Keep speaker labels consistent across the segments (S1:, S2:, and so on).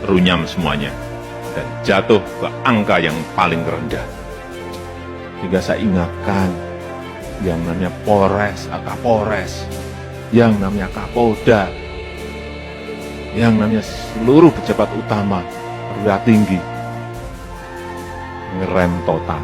S1: runyam semuanya dan jatuh ke angka yang paling rendah. Sehingga saya ingatkan yang namanya Polres, Kapolres, yang namanya Kapolda, yang namanya seluruh pejabat utama, perwira tinggi, ngerem total.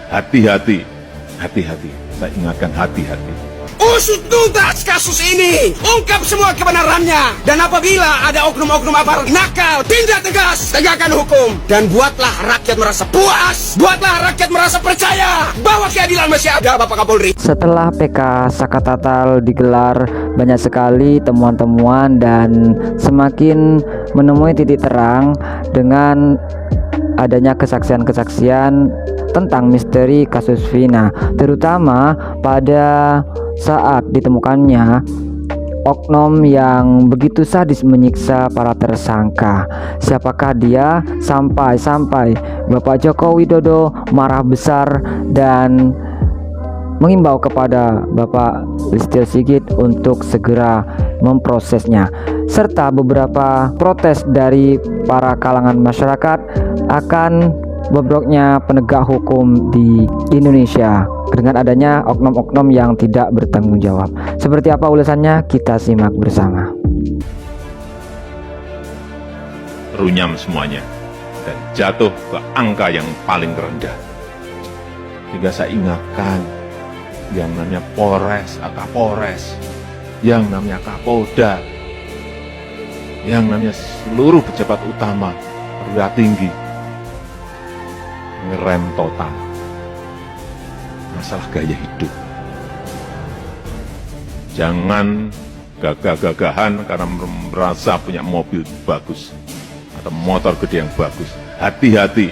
S1: Hati-hati, hati-hati, saya ingatkan hati-hati.
S2: Usut tuntas kasus ini, ungkap semua kebenarannya, dan apabila ada oknum-oknum aparat nakal, tindak tegas, tegakkan hukum, dan buatlah rakyat merasa puas, buatlah rakyat merasa percaya bahwa keadilan masih ada, Bapak Kapolri.
S3: Setelah PK Sakatatal digelar, banyak sekali temuan-temuan dan semakin menemui titik terang dengan adanya kesaksian-kesaksian tentang misteri kasus Vina, terutama pada saat ditemukannya oknum yang begitu sadis menyiksa para tersangka. Siapakah dia sampai Bapak Joko Widodo marah besar dan mengimbau kepada Bapak Listio Sigit untuk segera memprosesnya, serta beberapa protes dari para kalangan masyarakat akan bobroknya penegak hukum di Indonesia dengan adanya oknum-oknum yang tidak bertanggung jawab. Seperti apa ulasannya, kita simak bersama.
S1: Runyam semuanya dan jatuh ke angka yang paling rendah. Sehingga saya ingatkan yang namanya Polres, Kapolres, yang namanya Kapolda, yang namanya seluruh pejabat utama, perwira tinggi, ngerem total. Masalah gaya hidup. Jangan gagah-gagahan karena merasa punya mobil bagus atau motor gede yang bagus. Hati-hati,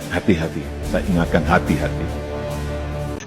S1: hati-hati. Saya ingatkan hati-hati.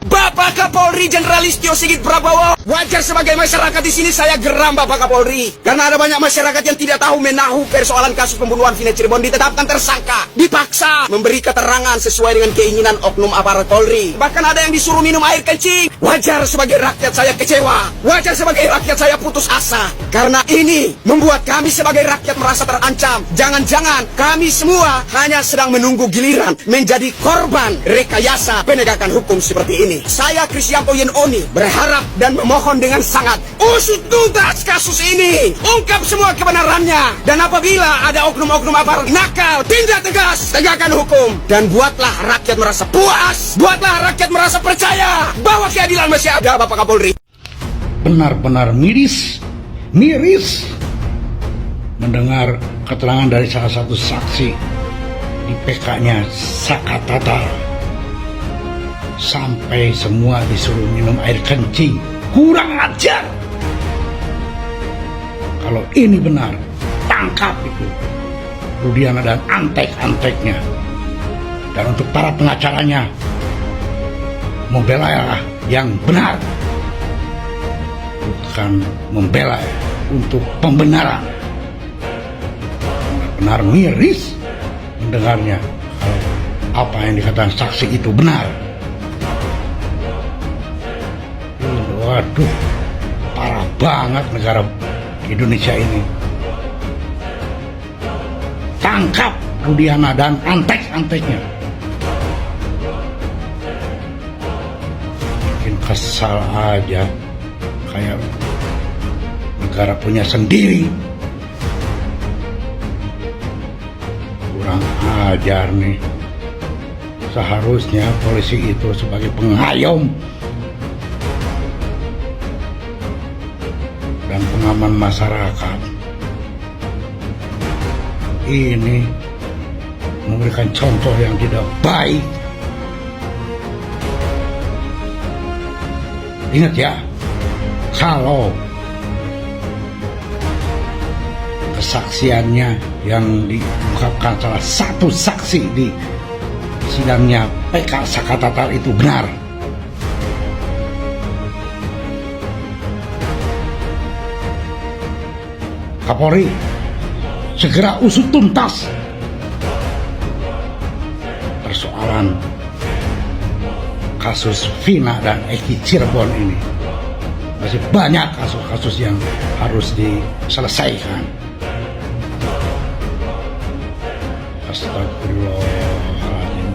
S2: Bapak Kapolri Jenderal Listio Sigit Prabowo, wajar sebagai masyarakat di sini saya geram, Bapak Kapolri, karena ada banyak masyarakat yang tidak tahu menahu persoalan kasus pembunuhan Vina Cirebon, ditetapkan tersangka, dipaksa memberi keterangan sesuai dengan keinginan oknum aparat Polri, bahkan ada yang disuruh minum air kencing. Wajar sebagai rakyat saya kecewa, wajar sebagai rakyat saya putus asa, karena ini membuat kami sebagai rakyat merasa terancam. Jangan-jangan kami semua hanya sedang menunggu giliran menjadi korban rekayasa penegakan hukum seperti ini. Saya Krisyanto Yenoni berharap dan memohon dengan sangat, usut tuntas kasus ini, ungkap semua kebenarannya, dan apabila ada oknum-oknum aparat nakal, tindak tegas, tegakkan hukum, dan buatlah rakyat merasa puas, buatlah rakyat merasa percaya bahwa keadilan masih ada, Bapak Kapolri.
S4: Benar-benar miris mendengar keterangan dari salah satu saksi di PK-nya Sakatatal. Sampai semua disuruh minum air kencing. Kurang ajar. Kalau ini benar, tangkap itu Rudiana dan antek-anteknya. Dan untuk para pengacaranya, membela yang benar, bukan membela untuk pembenaran. Benar miris mendengarnya kalau apa yang dikatakan saksi itu benar. Waduh, parah banget negara Indonesia ini. Tangkap Rudiana dan antek-anteknya. Bikin kesal aja, kayak negara punya sendiri. Kurang ajar nih. Seharusnya polisi itu sebagai pengayom dan pengaman masyarakat. Ini memberikan contoh yang tidak baik. Ingat ya, kalau kesaksiannya yang diungkapkan salah satu saksi di sidangnya PK Sakatatal itu benar, Kapolri segera usut tuntas persoalan kasus Vina dan Eki Cirebon ini. Masih banyak kasus-kasus yang harus diselesaikan. Astagfirullahaladzim.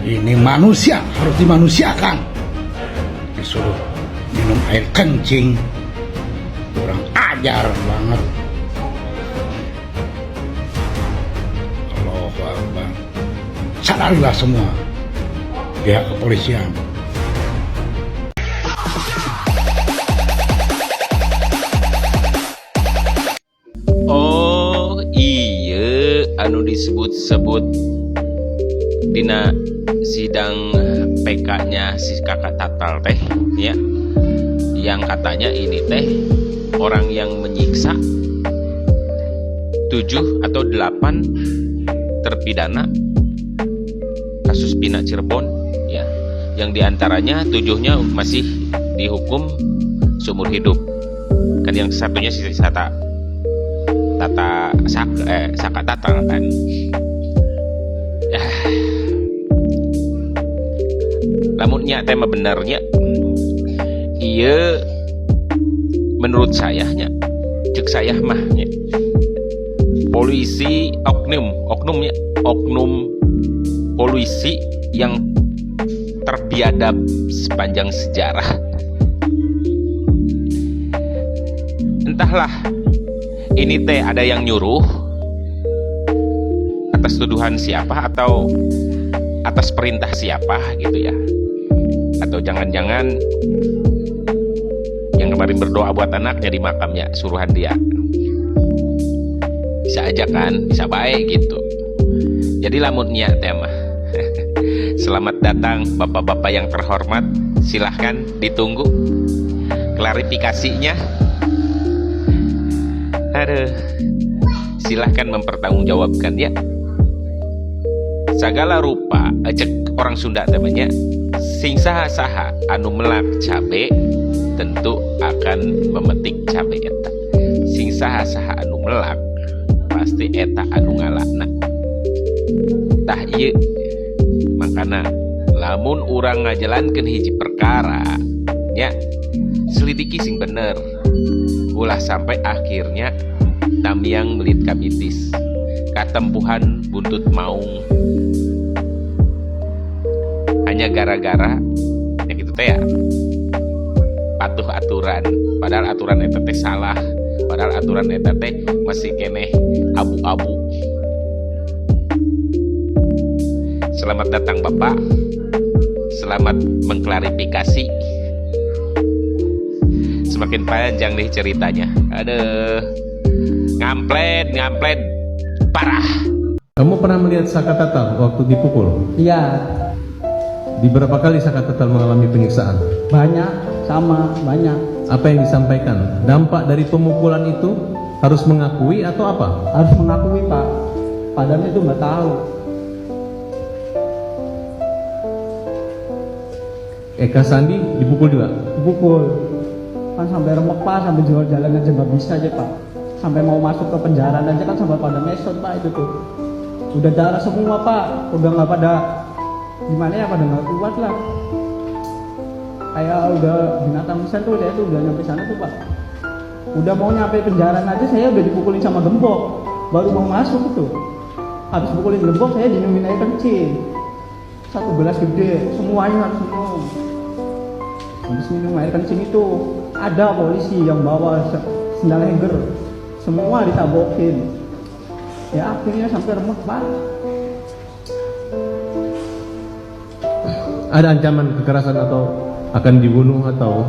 S4: Ini manusia harus dimanusiakan. Disuruh minum air kencing, kurang ajar banget. Allahu Akbar. Sadarilah semua pihak kepolisian.
S5: Oh iya, anu disebut-sebut dina sidang PK-nya si kakak Tatal teh, ya, yang katanya ini teh orang yang menyiksa 7 atau 8 terpidana kasus Pina Cirebon, ya, yang diantaranya 7-nya masih dihukum seumur hidup, kan yang satunya si Saka Tatal kan. Lamunnya tema benernya iya menurut saya nya cek saya mah nya polisi oknum polisi yang terbiadab sepanjang sejarah. Entahlah ini teh ada yang nyuruh atas tuduhan siapa atau atas perintah siapa gitu ya, atau jangan-jangan yang kemarin berdoa buat anaknya di makamnya suruhan dia, bisa aja kan, bisa baik gitu. Jadi lamunnya tema selamat datang bapak-bapak yang terhormat, silahkan ditunggu klarifikasinya. Aduh, silahkan mempertanggungjawabkan ya. Segala rupa cek orang Sunda namanya sing saha-saha anu melak cabe tentu akan memetik cabe eta. Sing saha-saha anu melak pasti eta anu ngalakna. Tah ieu makana lamun urang ngajalankeun hiji perkara nya selidiki sing bener, ulah sampai akhirnya tamiang melit kamitis katempuhan buntut maung hanya gara-gara ya gitu teh ya patuh aturan, padahal aturan eta teh salah, padahal aturan eta teh masih keneh abu-abu. Selamat datang Bapak, selamat mengklarifikasi. Semakin panjang nih ceritanya. Aduh, ngamplet parah.
S6: Kamu pernah melihat Saka Tatal waktu dipukul?
S7: Iya,
S6: Di berapa kali Saka Tatal mengalami penyiksaan?
S7: banyak, sama banyak.
S6: Apa yang disampaikan? Dampak dari pemukulan itu harus mengakui atau apa?
S7: Harus mengakui Pak, padahal itu nggak tahu.
S6: Eka Sandi dipukul juga?
S7: Dipukul, kan sampai remek Pak, sampai jual jalan aja nggak bisa aja Pak. Sampai mau masuk ke penjara aja kan sampai pada mesot Pak itu tuh. Udah darah semua Pak, udah nggak pada gimana ya, pada nggak kuat lah. Kayak udah binatang pisan tuh, dia tuh udah nyampe sana tuh Pak. Udah mau nyampe penjara aja saya udah dipukulin sama gembok, baru mau masuk itu. Habis pukulin gembok saya diminumin air kencing, 1 gelas gede, semuanya harus minum. Habis minum air kencing itu ada polisi yang bawa sendal henger, semua ditabokin. Ya akhirnya sampai remek Pak.
S6: Ada ancaman kekerasan atau akan dibunuh atau?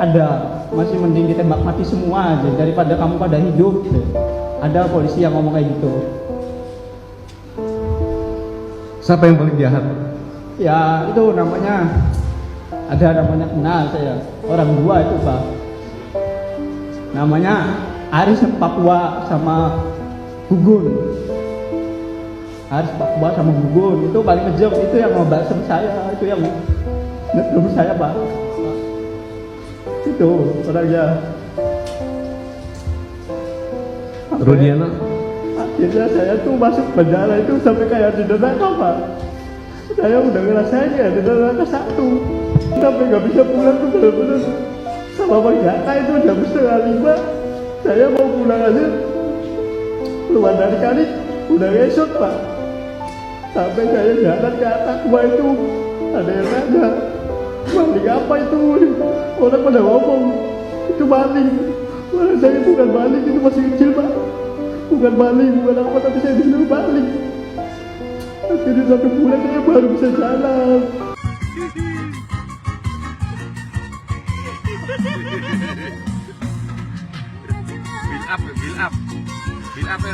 S7: Ada, masih mending ditembak mati semua aja daripada kamu pada hidup. Ada polisi yang ngomong kayak gitu.
S6: Siapa yang paling jahat?
S7: Ya itu namanya, ada namanya kenal saya, orang dua itu Pak. Namanya Aris Papua sama Gugun. Aris Papua sama Gugun itu paling kejam, itu yang ngebasem saya, itu yang ngedrum saya Pak. Itu orangnya.
S6: Rudiana?
S7: Akhirnya saya tuh masuk penjara itu sampai kayak di neraka Pak. Saya udah ngerasain ya di neraka 1, sampai nggak bisa pulang tuh bener-bener sama Bang Jaka itu jam 4:30. Saya mau pulang aja, keluar dari kali udah ngesot Pak. Sampai saya jalan ke atas rumah itu, ada yang nanya, maling apa itu? Orang pada ngomong, itu maling. Malah saya bukan maling, itu masih kecil Pak. Bukan maling, bukan apa, tapi saya disuruh maling. Akhirnya 1 bulan saya baru bisa jalan.
S5: Build up ya.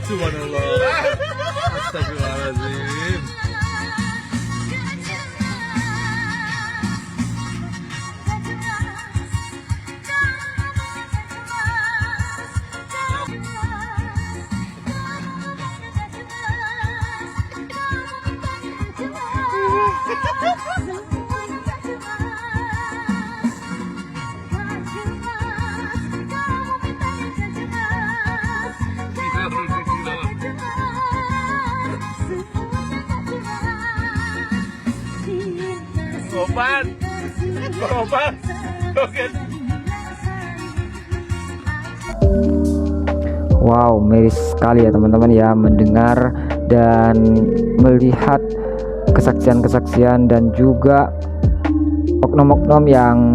S5: Subhanallah. Astagfirullahaladzim. Opan. Oke.
S3: Wow, miris sekali ya teman-teman ya mendengar dan melihat kesaksian-kesaksian dan juga oknum-oknum yang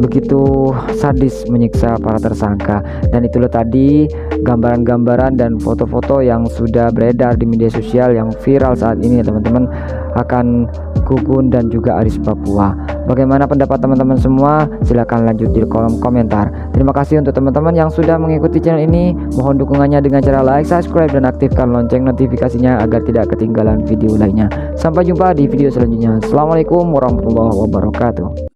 S3: begitu sadis menyiksa para tersangka. Dan itulah tadi gambaran-gambaran dan foto-foto yang sudah beredar di media sosial yang viral saat ini ya teman-teman, akan Gugun dan juga Aris Papua. Bagaimana pendapat teman-teman semua? Silahkan lanjut di kolom komentar. Terima kasih untuk teman-teman yang sudah mengikuti channel ini. Mohon dukungannya dengan cara like, subscribe, dan aktifkan lonceng notifikasinya agar tidak ketinggalan video lainnya. Sampai jumpa di video selanjutnya. Assalamualaikum warahmatullahi wabarakatuh.